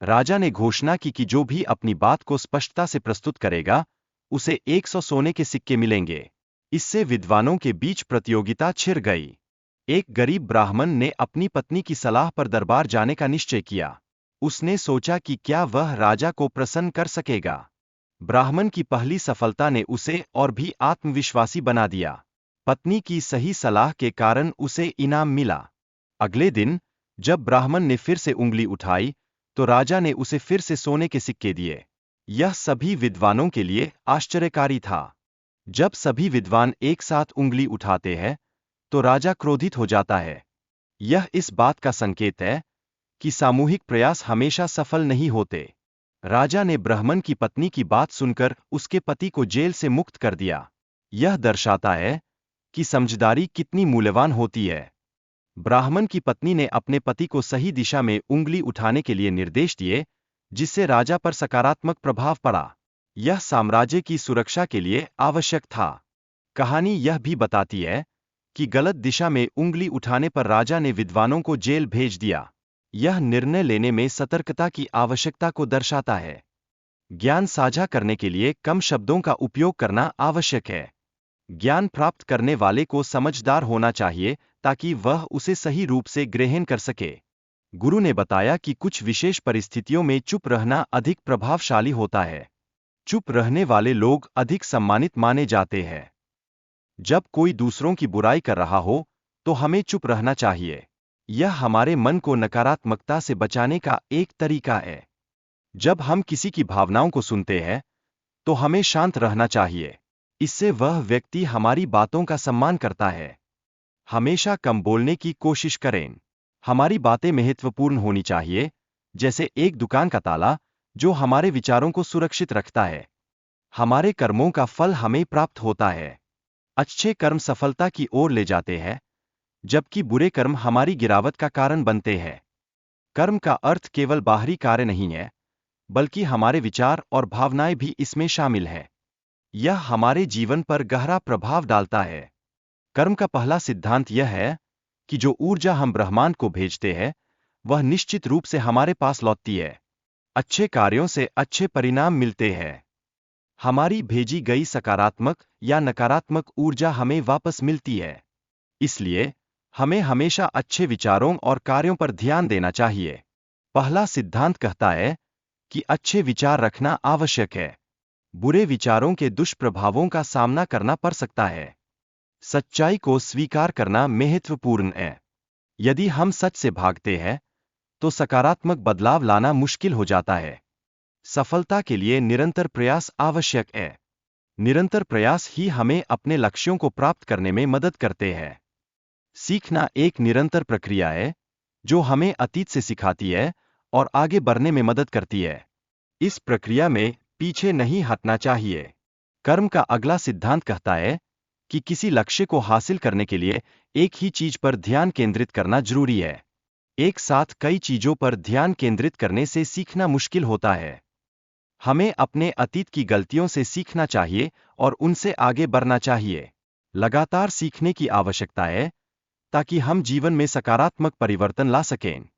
राजा ने घोषणा की कि जो भी अपनी बात को स्पष्टता से प्रस्तुत करेगा, उसे 100 सोने के सिक्के मिलेंगे। इससे विद्वानों के बीच प्रतियोगिता छिड़ गई। एक गरीब ब्राह्मण ने अपनी पत्नी की सलाह पर दरबार जाने का निश्चय किया। उसने सोचा कि क्या वह राजा को प्रसन्न कर सकेगा। ब्राह्मण की पहली सफलता ने उसे और भी आत्मविश्वासी बना दिया। पत्नी की सही सलाह के कारण उसे इनाम मिला। अगले दिन जब ब्राह्मण ने फिर से उंगली उठाई, तो राजा ने उसे फिर से सोने के सिक्के दिए। यह सभी विद्वानों के लिए आश्चर्यकारी था। जब सभी विद्वान एक साथ उंगली उठाते हैं, तो राजा क्रोधित हो जाता है। यह इस बात का संकेत है कि सामूहिक प्रयास हमेशा सफल नहीं होते। राजा ने ब्राह्मण की पत्नी की बात सुनकर उसके पति को जेल से मुक्त कर दिया। यह दर्शाता है कि समझदारी कितनी मूल्यवान होती है। ब्राह्मण की पत्नी ने अपने पति को सही दिशा में उंगली उठाने के लिए निर्देश दिए, जिससे राजा पर सकारात्मक प्रभाव पड़ा। यह साम्राज्य की सुरक्षा के लिए आवश्यक था। कहानी यह भी बताती है कि गलत दिशा में उंगली उठाने पर राजा ने विद्वानों को जेल भेज दिया। यह निर्णय लेने में सतर्कता की आवश्यकता को दर्शाता है। ज्ञान साझा करने के लिए कम शब्दों का उपयोग करना आवश्यक है। ज्ञान प्राप्त करने वाले को समझदार होना चाहिए ताकि वह उसे सही रूप से ग्रहण कर सके। गुरु ने बताया कि कुछ विशेष परिस्थितियों में चुप रहना अधिक प्रभावशाली होता है। चुप रहने वाले लोग अधिक सम्मानित माने जाते हैं। जब कोई दूसरों की बुराई कर रहा हो, तो हमें चुप रहना चाहिए। यह हमारे मन को नकारात्मकता से बचाने का एक तरीका है। जब हम किसी की भावनाओं को सुनते हैं, तो हमें शांत रहना चाहिए। इससे वह व्यक्ति हमारी बातों का सम्मान करता है। हमेशा कम बोलने की कोशिश करें। हमारी बातें महत्वपूर्ण होनी चाहिए, जैसे एक दुकान का ताला, जो हमारे विचारों को सुरक्षित रखता है। हमारे कर्मों का फल हमें प्राप्त होता है। अच्छे कर्म सफलता की ओर ले जाते हैं, जबकि बुरे कर्म हमारी गिरावट का कारण बनते हैं। कर्म का अर्थ केवल बाहरी कार्य नहीं है, बल्कि हमारे विचार और भावनाएं भी इसमें शामिल हैं। यह हमारे जीवन पर गहरा प्रभाव डालता है। कर्म का पहला सिद्धांत यह है कि जो ऊर्जा हम ब्रह्मांड को भेजते हैं, वह निश्चित रूप से हमारे पास लौटती है। अच्छे कार्यों से अच्छे परिणाम मिलते हैं। हमारी भेजी गई सकारात्मक या नकारात्मक ऊर्जा हमें वापस मिलती है। इसलिए हमें हमेशा अच्छे विचारों और कार्यों पर ध्यान देना चाहिए। पहला सिद्धांत कहता है कि अच्छे विचार रखना आवश्यक है। बुरे विचारों के दुष्प्रभावों का सामना करना पड़ सकता है। सच्चाई को स्वीकार करना महत्वपूर्ण है। यदि हम सच से भागते हैं, तो सकारात्मक बदलाव लाना मुश्किल हो जाता है। सफलता के लिए निरंतर प्रयास आवश्यक है। निरंतर प्रयास ही हमें अपने लक्ष्यों को प्राप्त करने में मदद करते हैं। सीखना एक निरंतर प्रक्रिया है, जो हमें अतीत से सिखाती है और आगे बढ़ने में मदद करती है। इस प्रक्रिया में पीछे नहीं हटना चाहिए। कर्म का अगला सिद्धांत कहता है कि किसी लक्ष्य को हासिल करने के लिए एक ही चीज पर ध्यान केंद्रित करना जरूरी है। एक साथ कई चीजों पर ध्यान केंद्रित करने से सीखना मुश्किल होता है। हमें अपने अतीत की गलतियों से सीखना चाहिए और उनसे आगे बढ़ना चाहिए। लगातार सीखने की आवश्यकता है, ताकि हम जीवन में सकारात्मक परिवर्तन ला सकें।